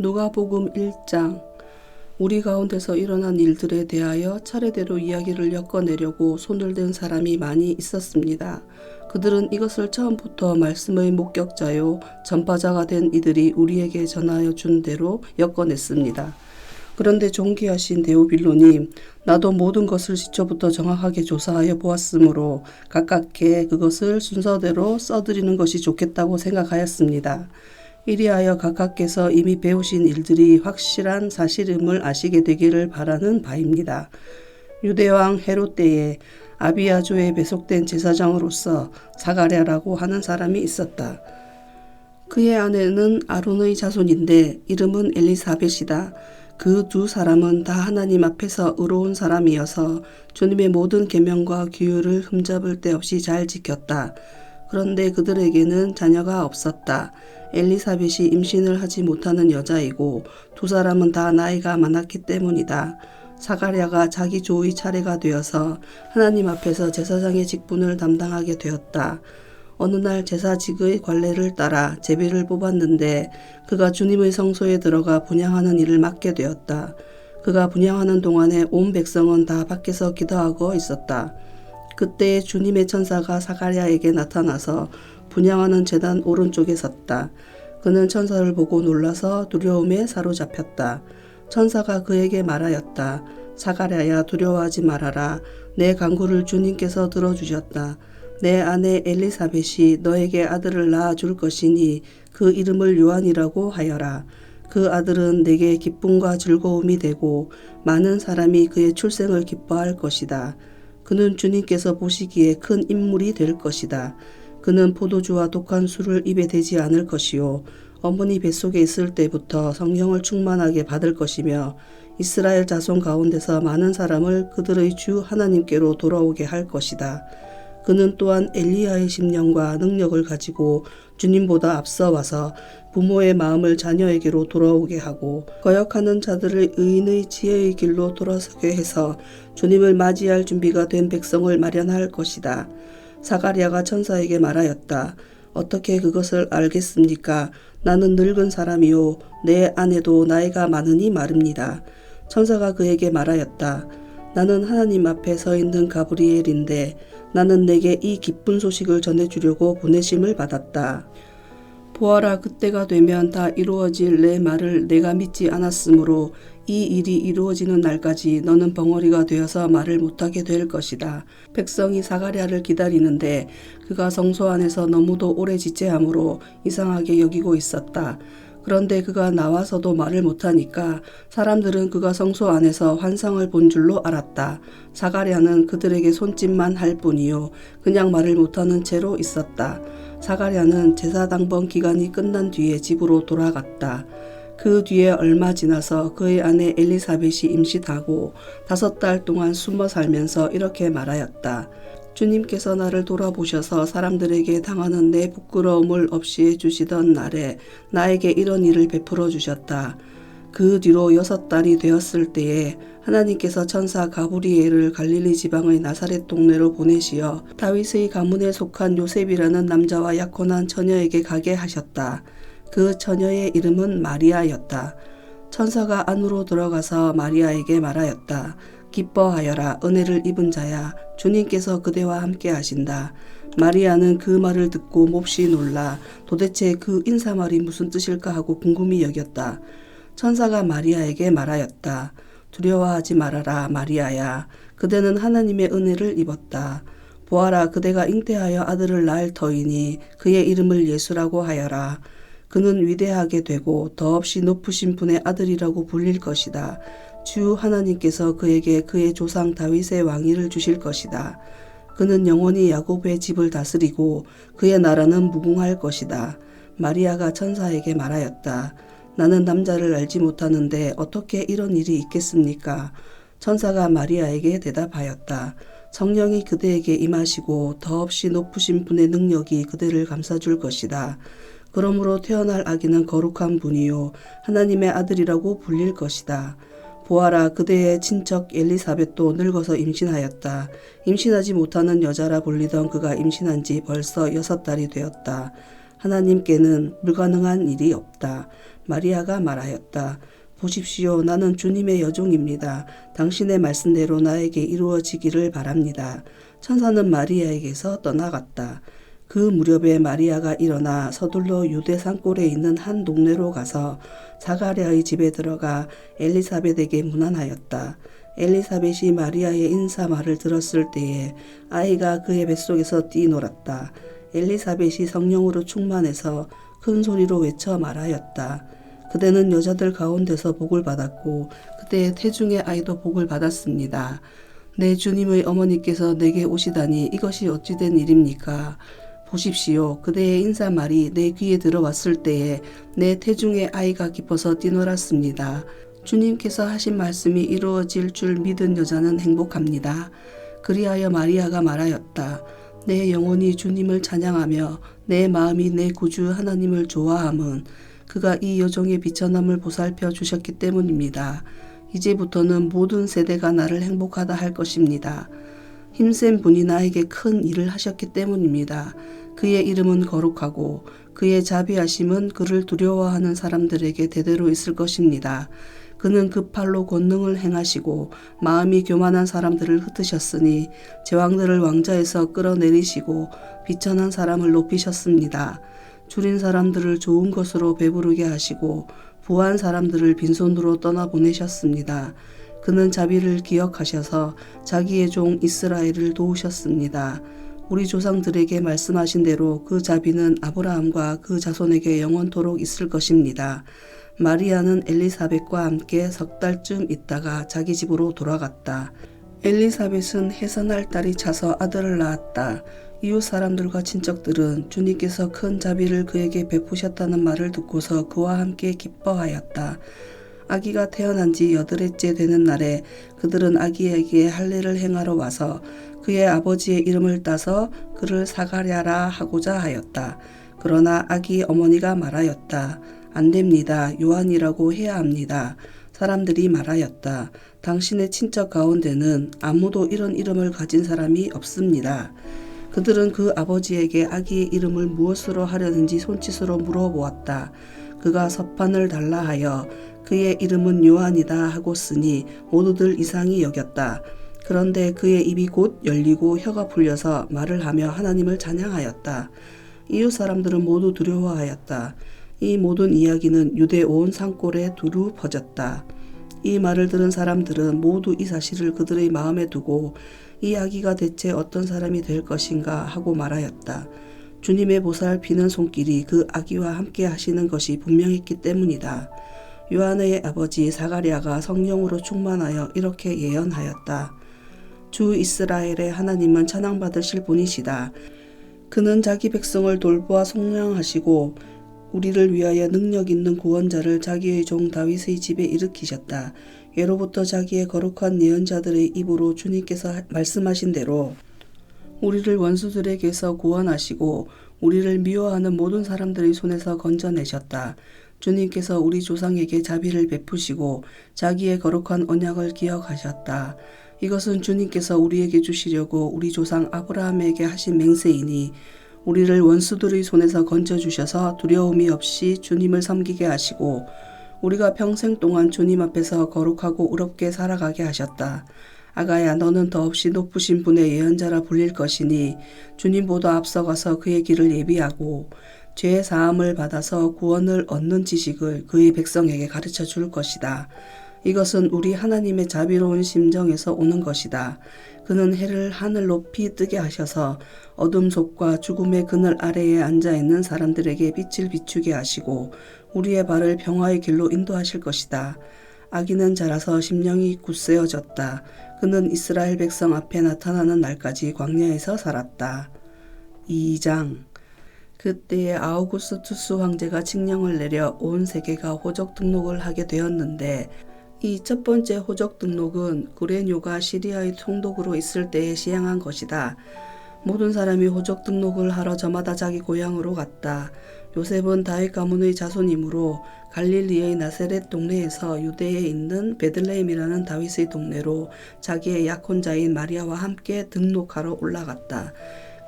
누가복음 1장. 우리 가운데서 일어난 일들에 대하여 차례대로 이야기를 엮어내려고 손을 댄 사람이 많이 있었습니다. 그들은 이것을 처음부터 말씀의 목격자요 전파자가 된 이들이 우리에게 전하여 준 대로 엮어냈습니다. 그런데 존귀하신 데오빌로님, 나도 모든 것을 시초부터 정확하게 조사하여 보았으므로 가깝게 그것을 순서대로 써드리는 것이 좋겠다고 생각하였습니다. 이리하여 각하께서 이미 배우신 일들이 확실한 사실임을 아시게 되기를 바라는 바입니다. 유대왕 헤롯 때에 아비야조에 배속된 제사장으로서 사가랴라고 하는 사람이 있었다. 그의 아내는 아론의 자손인데 이름은 엘리사벳이다. 그 두 사람은 다 하나님 앞에서 의로운 사람이어서 주님의 모든 계명과 규율을 흠잡을 데 없이 잘 지켰다. 그런데 그들에게는 자녀가 없었다. 엘리사벳이 임신을 하지 못하는 여자이고 두 사람은 다 나이가 많았기 때문이다. 사가랴가 자기 조의 차례가 되어서 하나님 앞에서 제사장의 직분을 담당하게 되었다. 어느 날 제사직의 관례를 따라 제비를 뽑았는데 그가 주님의 성소에 들어가 분향하는 일을 맡게 되었다. 그가 분향하는 동안에 온 백성은 다 밖에서 기도하고 있었다. 그때 주님의 천사가 사가랴에게 나타나서 분향하는 제단 오른쪽에 섰다. 그는 천사를 보고 놀라서 두려움에 사로잡혔다. 천사가 그에게 말하였다. 사가랴야, 두려워하지 말아라. 내 간구를 주님께서 들어주셨다. 내 아내 엘리사벳이 너에게 아들을 낳아줄 것이니 그 이름을 요한이라고 하여라. 그 아들은 내게 기쁨과 즐거움이 되고 많은 사람이 그의 출생을 기뻐할 것이다. 그는 주님께서 보시기에 큰 인물이 될 것이다. 그는 포도주와 독한 술을 입에 대지 않을 것이요 어머니 뱃속에 있을 때부터 성령을 충만하게 받을 것이며 이스라엘 자손 가운데서 많은 사람을 그들의 주 하나님께로 돌아오게 할 것이다. 그는 또한 엘리야의 심령과 능력을 가지고 주님보다 앞서 와서 부모의 마음을 자녀에게로 돌아오게 하고 거역하는 자들을 의인의 지혜의 길로 돌아서게 해서 주님을 맞이할 준비가 된 백성을 마련할 것이다. 사가랴가 천사에게 말하였다. 어떻게 그것을 알겠습니까? 나는 늙은 사람이요 내 아내도 나이가 많으니 말입니다. 천사가 그에게 말하였다. 나는 하나님 앞에 서 있는 가브리엘인데 나는 내게 이 기쁜 소식을 전해주려고 보내심을 받았다. 보아라, 그때가 되면 다 이루어질 내 말을 내가 믿지 않았으므로 이 일이 이루어지는 날까지 너는 벙어리가 되어서 말을 못하게 될 것이다. 백성이 사가랴를 기다리는데 그가 성소 안에서 너무도 오래 지체하므로 이상하게 여기고 있었다. 그런데 그가 나와서도 말을 못하니까 사람들은 그가 성소 안에서 환상을 본 줄로 알았다. 사가랴는 그들에게 손짓만 할 뿐이요 그냥 말을 못하는 채로 있었다. 사가랴는 제사 당번 기간이 끝난 뒤에 집으로 돌아갔다. 그 뒤에 얼마 지나서 그의 아내 엘리사벳이 임신하고 5달 동안 숨어 살면서 이렇게 말하였다. 주님께서 나를 돌아보셔서 사람들에게 당하는 내 부끄러움을 없이 해주시던 날에 나에게 이런 일을 베풀어 주셨다. 그 뒤로 6달이 되었을 때에 하나님께서 천사 가브리엘을 갈릴리 지방의 나사렛 동네로 보내시어 다윗의 가문에 속한 요셉이라는 남자와 약혼한 처녀에게 가게 하셨다. 그 처녀의 이름은 마리아였다. 천사가 안으로 들어가서 마리아에게 말하였다. 기뻐하여라, 은혜를 입은 자야, 주님께서 그대와 함께 하신다. 마리아는 그 말을 듣고 몹시 놀라 도대체 그 인사말이 무슨 뜻일까 하고 궁금히 여겼다. 천사가 마리아에게 말하였다. 두려워하지 말아라, 마리아야. 그대는 하나님의 은혜를 입었다. 보아라, 그대가 잉태하여 아들을 낳을 터이니 그의 이름을 예수라고 하여라. 그는 위대하게 되고 더없이 높으신 분의 아들이라고 불릴 것이다. 주 하나님께서 그에게 그의 조상 다윗의 왕위를 주실 것이다. 그는 영원히 야곱의 집을 다스리고 그의 나라는 무궁할 것이다. 마리아가 천사에게 말하였다. 나는 남자를 알지 못하는데 어떻게 이런 일이 있겠습니까? 천사가 마리아에게 대답하였다. 성령이 그대에게 임하시고 더없이 높으신 분의 능력이 그대를 감싸줄 것이다. 그러므로 태어날 아기는 거룩한 분이요 하나님의 아들이라고 불릴 것이다. 보아라, 그대의 친척 엘리사벳도 늙어서 임신하였다. 임신하지 못하는 여자라 불리던 그가 임신한 지 벌써 6달이 되었다. 하나님께는 불가능한 일이 없다. 마리아가 말하였다. 보십시오. 나는 주님의 여종입니다. 당신의 말씀대로 나에게 이루어지기를 바랍니다. 천사는 마리아에게서 떠나갔다. 그 무렵에 마리아가 일어나 서둘러 유대 산골에 있는 한 동네로 가서 사가랴의 집에 들어가 엘리사벳에게 문안하였다. 엘리사벳이 마리아의 인사 말을 들었을 때에 아이가 그의 뱃속에서 뛰놀았다. 엘리사벳이 성령으로 충만해서 큰 소리로 외쳐 말하였다. 그대는 여자들 가운데서 복을 받았고 그대의 태중의 아이도 복을 받았습니다. 내 주님의 어머니께서 내게 오시다니 이것이 어찌 된 일입니까? 보십시오. 그대의 인사말이 내 귀에 들어왔을 때에 내 태중의 아이가 기뻐서 뛰놀았습니다. 주님께서 하신 말씀이 이루어질 줄 믿은 여자는 행복합니다. 그리하여 마리아가 말하였다. 내 영혼이 주님을 찬양하며 내 마음이 내 구주 하나님을 좋아함은 그가 이 여종의 비천함을 보살펴 주셨기 때문입니다. 이제부터는 모든 세대가 나를 행복하다 할 것입니다. 힘센 분이 나에게 큰 일을 하셨기 때문입니다. 그의 이름은 거룩하고 그의 자비하심은 그를 두려워하는 사람들에게 대대로 있을 것입니다. 그는 그 팔로 권능을 행하시고 마음이 교만한 사람들을 흩으셨으니 제왕들을 왕좌에서 끌어내리시고 비천한 사람을 높이셨습니다. 줄인 사람들을 좋은 것으로 배부르게 하시고 부한 사람들을 빈손으로 떠나보내셨습니다. 그는 자비를 기억하셔서 자기의 종 이스라엘을 도우셨습니다. 우리 조상들에게 말씀하신 대로 그 자비는 아브라함과 그 자손에게 영원토록 있을 것입니다. 마리아는 엘리사벳과 함께 석 달쯤 있다가 자기 집으로 돌아갔다. 엘리사벳은 해산할 딸이 차서 아들을 낳았다. 이웃 사람들과 친척들은 주님께서 큰 자비를 그에게 베푸셨다는 말을 듣고서 그와 함께 기뻐하였다. 아기가 태어난 지 8일째 되는 날에 그들은 아기에게 할례를 행하러 와서 그의 아버지의 이름을 따서 그를 사가랴라 하고자 하였다. 그러나 아기 어머니가 말하였다. 안 됩니다. 요한이라고 해야 합니다. 사람들이 말하였다. 당신의 친척 가운데는 아무도 이런 이름을 가진 사람이 없습니다. 그들은 그 아버지에게 아기의 이름을 무엇으로 하려는지 손짓으로 물어보았다. 그가 서판을 달라 하여 그의 이름은 요한이다 하고 쓰니 모두들 이상히 여겼다. 그런데 그의 입이 곧 열리고 혀가 풀려서 말을 하며 하나님을 찬양하였다. 이웃 사람들은 모두 두려워하였다. 이 모든 이야기는 유대 온 산골에 두루 퍼졌다. 이 말을 들은 사람들은 모두 이 사실을 그들의 마음에 두고 이 아기가 대체 어떤 사람이 될 것인가 하고 말하였다. 주님의 보살피는 손길이 그 아기와 함께 하시는 것이 분명했기 때문이다. 요한의 아버지 사가랴가 성령으로 충만하여 이렇게 예언하였다. 주 이스라엘의 하나님은 찬양받으실 분이시다. 그는 자기 백성을 돌보아 속량하시고 우리를 위하여 능력 있는 구원자를 자기의 종 다윗의 집에 일으키셨다. 예로부터 자기의 거룩한 예언자들의 입으로 주님께서 말씀하신 대로 우리를 원수들에게서 구원하시고 우리를 미워하는 모든 사람들의 손에서 건져내셨다. 주님께서 우리 조상에게 자비를 베푸시고 자기의 거룩한 언약을 기억하셨다. 이것은 주님께서 우리에게 주시려고 우리 조상 아브라함에게 하신 맹세이니 우리를 원수들의 손에서 건져주셔서 두려움이 없이 주님을 섬기게 하시고 우리가 평생 동안 주님 앞에서 거룩하고 의롭게 살아가게 하셨다. 아가야, 너는 더없이 높으신 분의 예언자라 불릴 것이니 주님보다 앞서가서 그의 길을 예비하고 죄의 사함을 받아서 구원을 얻는 지식을 그의 백성에게 가르쳐 줄 것이다. 이것은 우리 하나님의 자비로운 심정에서 오는 것이다. 그는 해를 하늘 높이 뜨게 하셔서 어둠 속과 죽음의 그늘 아래에 앉아있는 사람들에게 빛을 비추게 하시고 우리의 발을 평화의 길로 인도하실 것이다. 아기는 자라서 심령이 굳세어졌다. 그는 이스라엘 백성 앞에 나타나는 날까지 광야에서 살았다. 2장. 그때에 아우구스투스 황제가 칙령을 내려 온 세계가 호적 등록을 하게 되었는데 이 첫 번째 호적 등록은 구레뇨가 시리아의 총독으로 있을 때에 시행한 것이다. 모든 사람이 호적 등록을 하러 저마다 자기 고향으로 갔다. 요셉은 다윗 가문의 자손이므로 갈릴리의 나세렛 동네에서 유대에 있는 베들레헴이라는 다윗의 동네로 자기의 약혼자인 마리아와 함께 등록하러 올라갔다.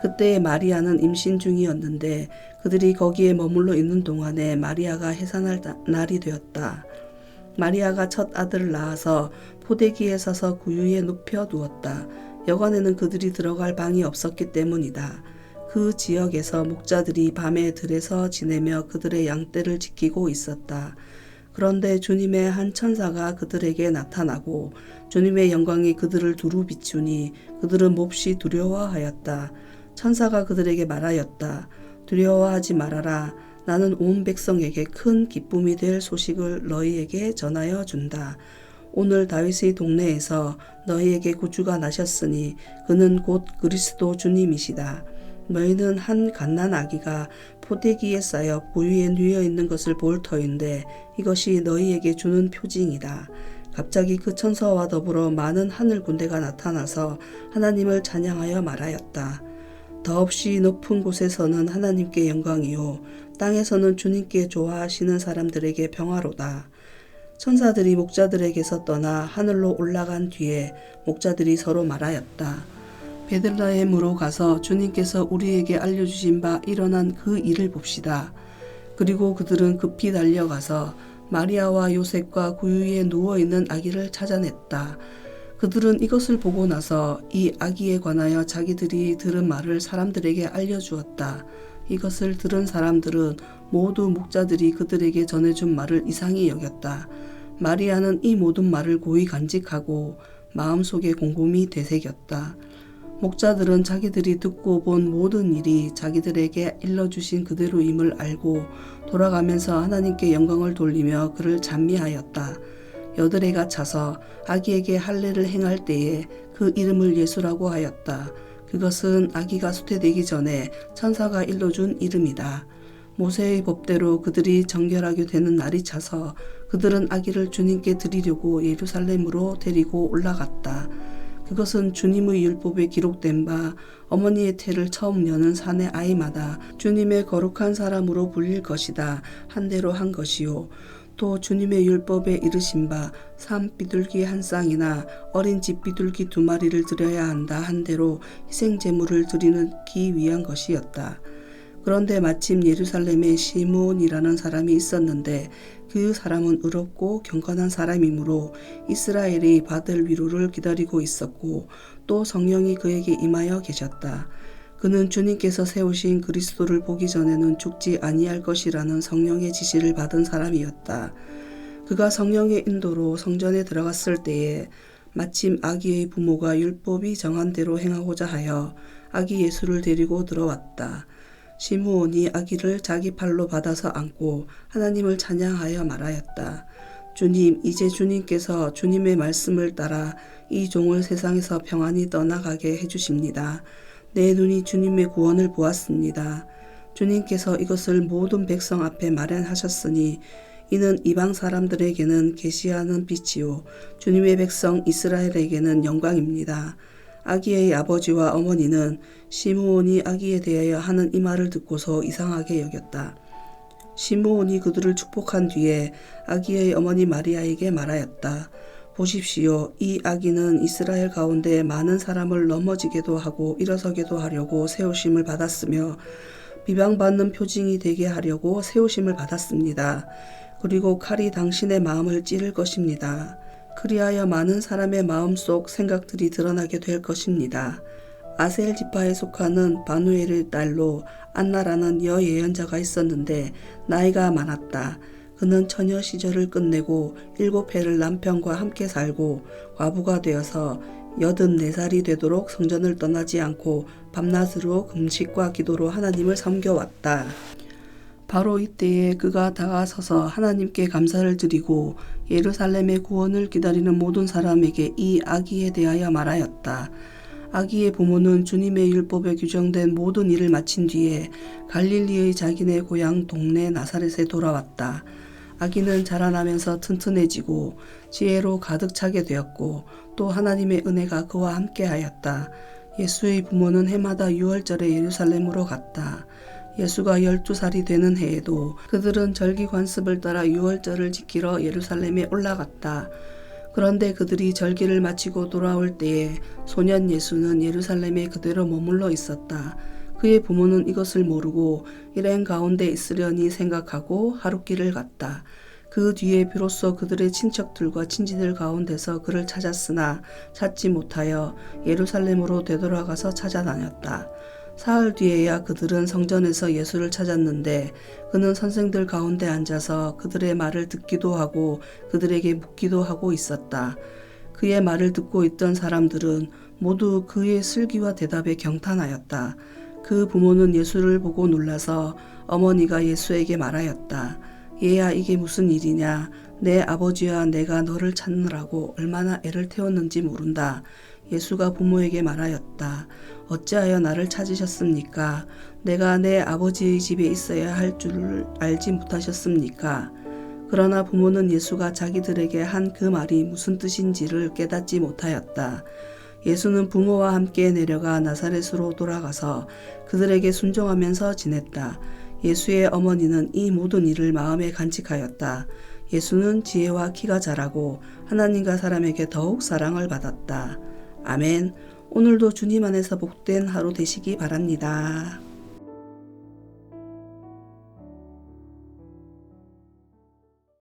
그때 마리아는 임신 중이었는데 그들이 거기에 머물러 있는 동안에 마리아가 해산할 날이 되었다. 마리아가 첫 아들을 낳아서 포대기에 서서 구유에 눕혀 두었다. 여관에는 그들이 들어갈 방이 없었기 때문이다. 그 지역에서 목자들이 밤에 들에서 지내며 그들의 양떼를 지키고 있었다. 그런데 주님의 한 천사가 그들에게 나타나고 주님의 영광이 그들을 두루 비추니 그들은 몹시 두려워하였다. 천사가 그들에게 말하였다. 두려워하지 말아라. 나는 온 백성에게 큰 기쁨이 될 소식을 너희에게 전하여 준다. 오늘 다윗의 동네에서 너희에게 구주가 나셨으니 그는 곧 그리스도 주님이시다. 너희는 한 갓난 아기가 포대기에 쌓여 부위에 누워 있는 것을 볼 터인데 이것이 너희에게 주는 표징이다. 갑자기 그 천사와 더불어 많은 하늘 군대가 나타나서 하나님을 찬양하여 말하였다. 더없이 높은 곳에서는 하나님께 영광이요 땅에서는 주님께 좋아하시는 사람들에게 평화로다. 천사들이 목자들에게서 떠나 하늘로 올라간 뒤에 목자들이 서로 말하였다. 베들레헴으로 가서 주님께서 우리에게 알려주신 바 일어난 그 일을 봅시다. 그리고 그들은 급히 달려가서 마리아와 요셉과 구유에 누워있는 아기를 찾아냈다. 그들은 이것을 보고 나서 이 아기에 관하여 자기들이 들은 말을 사람들에게 알려주었다. 이것을 들은 사람들은 모두 목자들이 그들에게 전해준 말을 이상히 여겼다. 마리아는 이 모든 말을 고이 간직하고 마음속에 곰곰이 되새겼다. 목자들은 자기들이 듣고 본 모든 일이 자기들에게 일러주신 그대로임을 알고 돌아가면서 하나님께 영광을 돌리며 그를 찬미하였다. 여드레가 차서 아기에게 할례를 행할 때에 그 이름을 예수라고 하였다. 그것은 아기가 수태되기 전에 천사가 일러준 이름이다. 모세의 법대로 그들이 정결하게 되는 날이 차서 그들은 아기를 주님께 드리려고 예루살렘으로 데리고 올라갔다. 그것은 주님의 율법에 기록된 바 어머니의 태를 처음 여는 사내 아이마다 주님의 거룩한 사람으로 불릴 것이다 한 대로 한 것이요. 또 주님의 율법에 이르신 바 삼 비둘기 한 쌍이나 어린 집 비둘기 2마리를 드려야 한다 한 대로 희생제물을 드리기 위한 것이었다. 그런데 마침 예루살렘에 시므온이라는 사람이 있었는데 그 사람은 의롭고 경건한 사람이므로 이스라엘이 받을 위로를 기다리고 있었고 또 성령이 그에게 임하여 계셨다. 그는 주님께서 세우신 그리스도를 보기 전에는 죽지 아니할 것이라는 성령의 지시를 받은 사람이었다. 그가 성령의 인도로 성전에 들어갔을 때에 마침 아기의 부모가 율법이 정한 대로 행하고자 하여 아기 예수를 데리고 들어왔다. 시므온이 아기를 자기 팔로 받아서 안고 하나님을 찬양하여 말하였다. 주님, 이제 주님께서 주님의 말씀을 따라 이 종을 세상에서 평안히 떠나가게 해주십니다. 내 눈이 주님의 구원을 보았습니다. 주님께서 이것을 모든 백성 앞에 마련하셨으니 이는 이방 사람들에게는 계시하는 빛이요 주님의 백성 이스라엘에게는 영광입니다. 아기의 아버지와 어머니는 시므온이 아기에 대하여 하는 이 말을 듣고서 이상하게 여겼다. 시므온이 그들을 축복한 뒤에 아기의 어머니 마리아에게 말하였다. 보십시오. 이 아기는 이스라엘 가운데 많은 사람을 넘어지게도 하고 일어서게도 하려고 세우심을 받았으며 비방받는 표징이 되게 하려고 세우심을 받았습니다. 그리고 칼이 당신의 마음을 찌를 것입니다. 그리하여 많은 사람의 마음속 생각들이 드러나게 될 것입니다. 아셀 지파에 속하는 바누엘의 딸로 안나라는 여예언자가 있었는데 나이가 많았다. 그는 처녀 시절을 끝내고 7해를 남편과 함께 살고 과부가 되어서 84살이 되도록 성전을 떠나지 않고 밤낮으로 금식과 기도로 하나님을 섬겨왔다. 바로 이때에 그가 다가서서 하나님께 감사를 드리고 예루살렘의 구원을 기다리는 모든 사람에게 이 아기에 대하여 말하였다. 아기의 부모는 주님의 율법에 규정된 모든 일을 마친 뒤에 갈릴리의 자기네 고향 동네 나사렛에 돌아왔다. 아기는 자라나면서 튼튼해지고 지혜로 가득 차게 되었고 또 하나님의 은혜가 그와 함께 하였다. 예수의 부모는 해마다 6월절에 예루살렘으로 갔다. 예수가 12살이 되는 해에도 그들은 절기 관습을 따라 6월절을 지키러 예루살렘에 올라갔다. 그런데 그들이 절기를 마치고 돌아올 때에 소년 예수는 예루살렘에 그대로 머물러 있었다. 그의 부모는 이것을 모르고 일행 가운데 있으려니 생각하고 하룻길을 갔다. 그 뒤에 비로소 그들의 친척들과 친지들 가운데서 그를 찾았으나 찾지 못하여 예루살렘으로 되돌아가서 찾아다녔다. 사흘 뒤에야 그들은 성전에서 예수를 찾았는데 그는 선생들 가운데 앉아서 그들의 말을 듣기도 하고 그들에게 묻기도 하고 있었다. 그의 말을 듣고 있던 사람들은 모두 그의 슬기와 대답에 경탄하였다. 그 부모는 예수를 보고 놀라서 어머니가 예수에게 말하였다. 얘야, 이게 무슨 일이냐? 내 아버지와 내가 너를 찾느라고 얼마나 애를 태웠는지 모른다. 예수가 부모에게 말하였다. 어찌하여 나를 찾으셨습니까? 내가 내 아버지의 집에 있어야 할 줄을 알지 못하셨습니까? 그러나 부모는 예수가 자기들에게 한 그 말이 무슨 뜻인지를 깨닫지 못하였다. 예수는 부모와 함께 내려가 나사렛으로 돌아가서 그들에게 순종하면서 지냈다. 예수의 어머니는 이 모든 일을 마음에 간직하였다. 예수는 지혜와 키가 자라고 하나님과 사람에게 더욱 사랑을 받았다. 아멘. 오늘도 주님 안에서 복된 하루 되시기 바랍니다.